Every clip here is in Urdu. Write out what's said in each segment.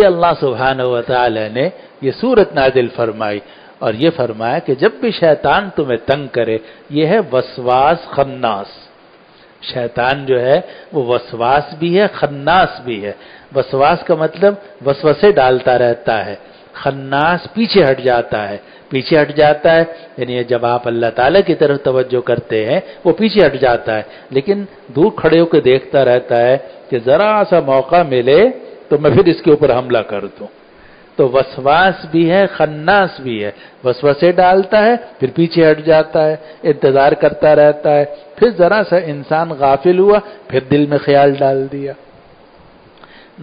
اللہ سبحانہ و تعالی نے یہ صورت نازل فرمائی اور یہ فرمایا کہ جب بھی شیطان تمہیں تنگ کرے، یہ ہے وسواس خناس۔ شیطان جو ہے وہ وسواس بھی ہے، خناس بھی ہے۔ وسواس کا مطلب وسوسے ڈالتا رہتا ہے، خناس پیچھے ہٹ جاتا ہے۔ پیچھے ہٹ جاتا ہے یعنی جب آپ اللہ تعالیٰ کی طرف توجہ کرتے ہیں وہ پیچھے ہٹ جاتا ہے، لیکن دور کھڑے ہو کے دیکھتا رہتا ہے کہ ذرا سا موقع ملے تو میں پھر اس کے اوپر حملہ کر دوں۔ تو وسواس بھی ہے، خناس بھی ہے۔ وسوسے ڈالتا ہے پھر پیچھے ہٹ جاتا ہے، انتظار کرتا رہتا ہے، پھر ذرا سا انسان غافل ہوا پھر دل میں خیال ڈال دیا۔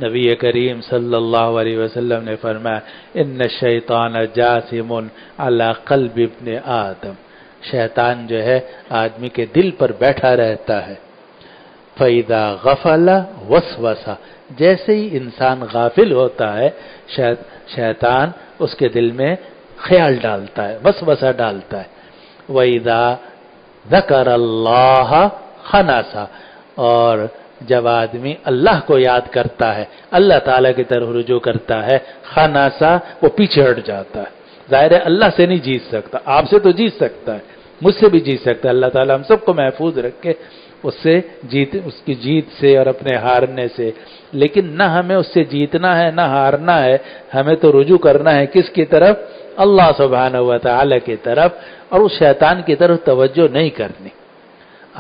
نبی کریم صلی اللہ علیہ وسلم نے فرمایا ان الشیطان جاثم علی قلب ابن آدم، شیطان جو ہے آدمی کے دل پر بیٹھا رہتا ہے۔ فَإِذَا غَفَلَ وَسْوَسَ، جیسے ہی انسان غافل ہوتا ہے شیطان اس کے دل میں خیال ڈالتا ہے، وسوسہ ڈالتا ہے۔ وَإِذَا ذَكَرَ اللَّهَ خَنَسَ، اور جب آدمی اللہ کو یاد کرتا ہے، اللہ تعالیٰ کی طرف رجوع کرتا ہے، خناسا، وہ پیچھے ہٹ جاتا ہے۔ ظاہر ہے اللہ سے نہیں جیت سکتا، آپ سے تو جیت سکتا ہے، مجھ سے بھی جیت سکتا ہے، اللہ تعالیٰ ہم سب کو محفوظ رکھے اس کی جیت سے اور اپنے ہارنے سے، لیکن نہ ہمیں اس سے جیتنا ہے نہ ہارنا ہے، ہمیں تو رجوع کرنا ہے کس کی طرف؟ اللہ سبحانہ و تعالیٰ کی طرف، اور اس شیطان کی طرف توجہ نہیں کرنی۔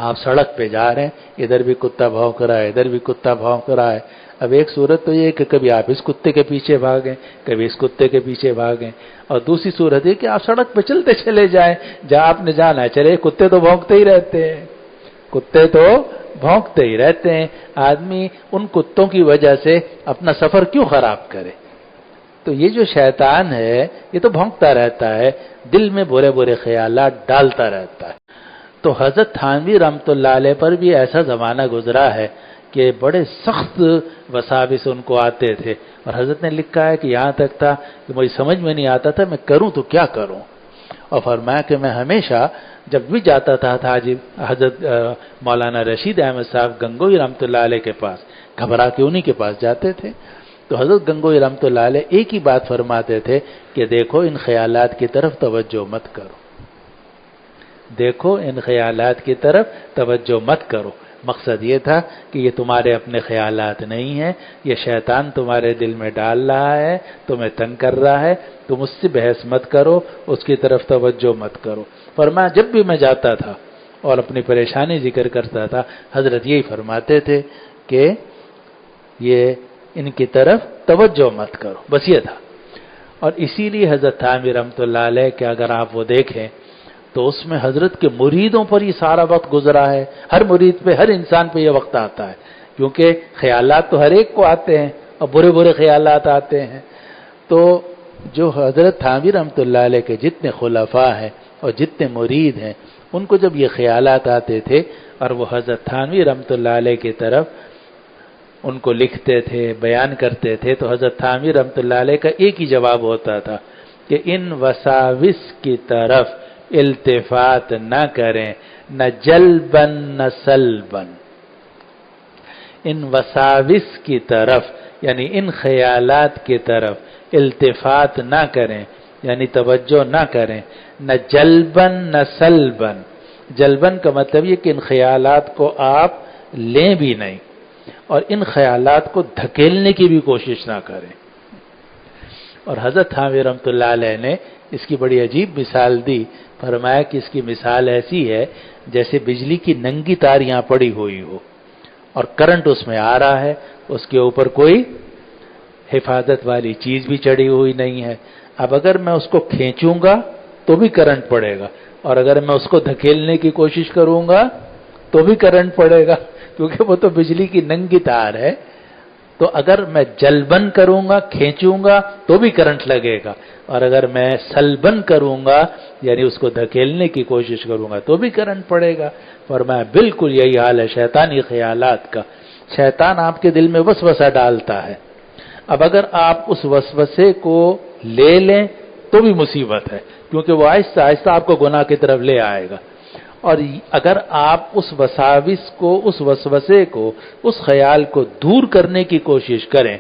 آپ سڑک پہ جا رہے ہیں، ادھر بھی کتا بھونک رہا ہے، ادھر بھی کتا بھونک رہا ہے۔ اب ایک صورت تو یہ ہے کہ کبھی آپ اس کتے کے پیچھے بھاگیں، کبھی اس کتے کے پیچھے بھاگیں، اور دوسری صورت یہ کہ آپ سڑک پہ چلتے چلے جائیں، جہاں آپ نے جانا ہے چلے، کتے تو بھونکتے ہی رہتے ہیں، کتے تو بھونکتے ہی رہتے ہیں۔ آدمی ان کتوں کی وجہ سے اپنا سفر کیوں خراب کرے؟ تو یہ جو شیطان ہے یہ تو بھونکتا رہتا ہے، دل میں برے برے خیالات ڈالتا رہتا ہے۔ تو حضرت تھانوی رحمۃ اللہ علیہ پر بھی ایسا زمانہ گزرا ہے کہ بڑے سخت وساوس ان کو آتے تھے، اور حضرت نے لکھا ہے کہ یہاں تک تھا کہ مجھے سمجھ میں نہیں آتا تھا میں کروں تو کیا کروں، اور فرمایا کہ میں ہمیشہ جب بھی جاتا تھا حضرت مولانا رشید احمد صاحب گنگوئی رحمۃ اللہ علیہ کے پاس، گھبرا کے انہی کے پاس جاتے تھے، تو حضرت گنگوئی رحمۃ اللہ علیہ ایک ہی بات فرماتے تھے کہ دیکھو ان خیالات کی طرف توجہ مت کرو، دیکھو ان خیالات کی طرف توجہ مت کرو۔ مقصد یہ تھا کہ یہ تمہارے اپنے خیالات نہیں ہیں، یہ شیطان تمہارے دل میں ڈال رہا ہے، تمہیں تنگ کر رہا ہے، تم اس سے بحث مت کرو، اس کی طرف توجہ مت کرو۔ فرمایا جب بھی میں جاتا تھا اور اپنی پریشانی ذکر کرتا تھا، حضرت یہی فرماتے تھے کہ یہ ان کی طرف توجہ مت کرو، بس یہ تھا۔ اور اسی لیے حضرت تھانوی رحمۃ اللہ علیہ کہ اگر آپ وہ دیکھیں تو اس میں حضرت کے مریدوں پر یہ سارا وقت گزرا ہے، ہر مرید پہ، ہر انسان پہ یہ وقت آتا ہے، کیونکہ خیالات تو ہر ایک کو آتے ہیں اور برے برے خیالات آتے ہیں۔ تو جو حضرت تھانوی رحمۃ اللہ علیہ کے جتنے خلفاء ہیں اور جتنے مرید ہیں، ان کو جب یہ خیالات آتے تھے اور وہ حضرت تھانوی رحمۃ اللہ علیہ کی طرف ان کو لکھتے تھے، بیان کرتے تھے، تو حضرت تھانوی رحمۃ اللہ علیہ کا ایک ہی جواب ہوتا تھا کہ ان وساوس کی طرف التفات نہ کریں، نہ جلبن نہ سلبن۔ ان وساوس کی طرف یعنی ان خیالات کی طرف التفات نہ کریں، یعنی توجہ نہ کریں، نہ جلبن نہ سلبن۔ جلبن کا مطلب یہ کہ ان خیالات کو آپ لیں بھی نہیں، اور ان خیالات کو دھکیلنے کی بھی کوشش نہ کریں۔ اور حضرت تھانوی رحمۃ اللہ علیہ نے اس کی بڑی عجیب مثال دی، فرمایا کہ اس کی مثال ایسی ہے جیسے بجلی کی ننگی تار یہاں پڑی ہوئی ہو اور کرنٹ اس میں آ رہا ہے، اس کے اوپر کوئی حفاظت والی چیز بھی چڑھی ہوئی نہیں ہے۔ اب اگر میں اس کو کھینچوں گا تو بھی کرنٹ پڑے گا، اور اگر میں اس کو دھکیلنے کی کوشش کروں گا تو بھی کرنٹ پڑے گا، کیونکہ وہ تو بجلی کی ننگی تار ہے۔ تو اگر میں جلبن کروں گا، کھینچوں گا تو بھی کرنٹ لگے گا، اور اگر میں سلبن کروں گا یعنی اس کو دھکیلنے کی کوشش کروں گا تو بھی کرنٹ پڑے گا۔ فرمایا بالکل یہی حال ہے شیطانی خیالات کا۔ شیطان آپ کے دل میں وسوسہ ڈالتا ہے، اب اگر آپ اس وسوسے کو لے لیں تو بھی مصیبت ہے، کیونکہ وہ آہستہ آہستہ آپ کو گناہ کی طرف لے آئے گا، اور اگر آپ اس وساوس کو، اس وسوسے کو، اس خیال کو دور کرنے کی کوشش کریں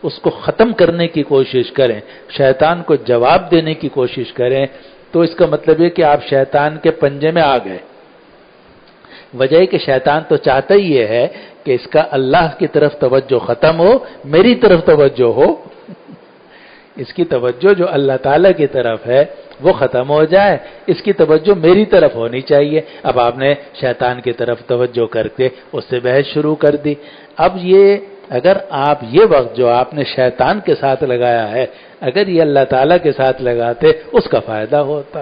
اس کو ختم کرنے کی کوشش کریں، شیطان کو جواب دینے کی کوشش کریں، تو اس کا مطلب یہ کہ آپ شیطان کے پنجے میں آ گئے۔ وجہ ہے کہ شیطان تو چاہتا ہی یہ ہے کہ اس کا اللہ کی طرف توجہ ختم ہو، میری طرف توجہ ہو، اس کی توجہ جو اللہ تعالیٰ کی طرف ہے وہ ختم ہو جائے، اس کی توجہ میری طرف ہونی چاہیے۔ اب آپ نے شیطان کی طرف توجہ کر کے اس سے بحث شروع کر دی۔ اب یہ اگر آپ یہ وقت جو آپ نے شیطان کے ساتھ لگایا ہے، اگر یہ اللہ تعالیٰ کے ساتھ لگاتے، اس کا فائدہ ہوتا۔